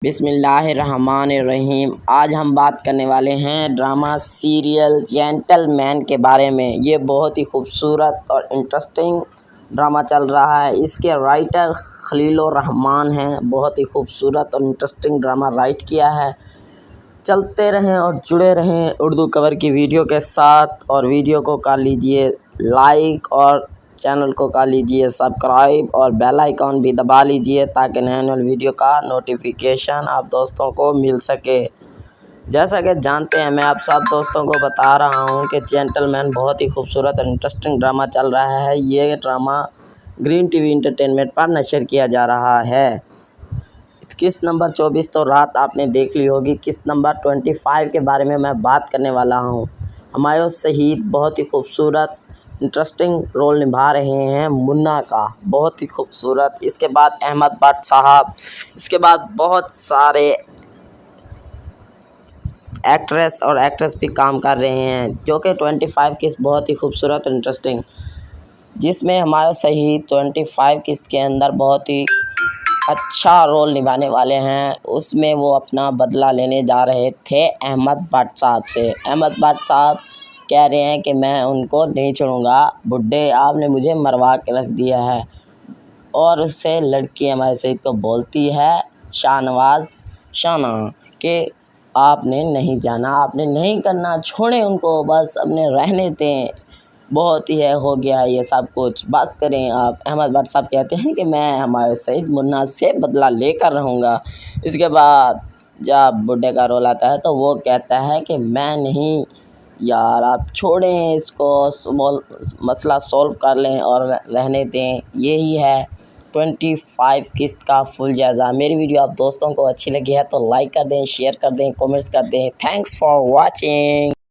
بسم اللہ الرحمن الرحیم۔ آج ہم بات کرنے والے ہیں ڈرامہ سیریل جینٹل مین کے بارے میں۔ یہ بہت ہی خوبصورت اور انٹرسٹنگ ڈرامہ چل رہا ہے۔ اس کے رائٹر خلیل الرحمن ہیں۔ بہت ہی خوبصورت اور انٹرسٹنگ ڈرامہ رائٹ کیا ہے۔ چلتے رہیں اور جڑے رہیں اردو کور کی ویڈیو کے ساتھ، اور ویڈیو کو کر لیجئے لائک اور چینل کو کر لیجئے سبسکرائب اور بیل آئیکن بھی دبا لیجئے تاکہ نئے ویڈیو کا نوٹیفیکیشن آپ دوستوں کو مل سکے۔ جیسا کہ جانتے ہیں، میں آپ سب دوستوں کو بتا رہا ہوں کہ جینٹل مین بہت ہی خوبصورت اور انٹرسٹنگ ڈرامہ چل رہا ہے۔ یہ drama Green T V Entertainment پر نشر کیا جا رہا ہے۔ قسط نمبر 24 تو رات آپ نے دیکھ لی ہوگی۔ قسط نمبر 25 کے بارے میں بات کرنے والا ہوں۔ ہمایوں شہید بہت ہی خوبصورت انٹرسٹنگ رول نبھا رہے ہیں منا کا، بہت ہی خوبصورت۔ اس کے بعد احمد بٹ صاحب، اس کے بعد بہت سارے ایکٹریس اور ایکٹرس بھی کام کر رہے ہیں، جو کہ 25 قسط بہت ہی خوبصورت اور انٹرسٹنگ، جس میں ہمایوں شہید 25 قسط کے اندر بہت ہی اچھا رول نبھانے والے ہیں۔ اس میں وہ اپنا بدلہ لینے جا رہے تھے احمد بٹ صاحب سے۔ احمد بٹ صاحب کہہ رہے ہیں کہ میں ان کو نہیں چھوڑوں گا، بڈھے آپ نے مجھے مروا کے رکھ دیا ہے۔ اور اس سے لڑکی ہمایوں شہید کو بولتی ہے شاہنواز کہ آپ نے نہیں جانا، آپ نے نہیں کرنا، چھوڑیں ان کو، بس اپنے رہنے دیں، بہت ہی ہے، ہو گیا یہ سب کچھ، بس کریں آپ۔ احمد بٹ صاحب کہتے ہیں کہ میں ہمایوں شہید منا سے بدلہ لے کر رہوں گا۔ اس کے بعد جب بڈھے کا رول آتا ہے تو وہ کہتا ہے کہ میں نہیں یار، آپ چھوڑیں اس کو، مسئلہ سولو کر لیں اور رہنے دیں۔ یہی ہے 25 قسط کا فل جائزہ۔ میری ویڈیو آپ دوستوں کو اچھی لگی ہے تو لائک کر دیں، شیئر کر دیں، کامنٹس کر دیں۔ Thanks for watching.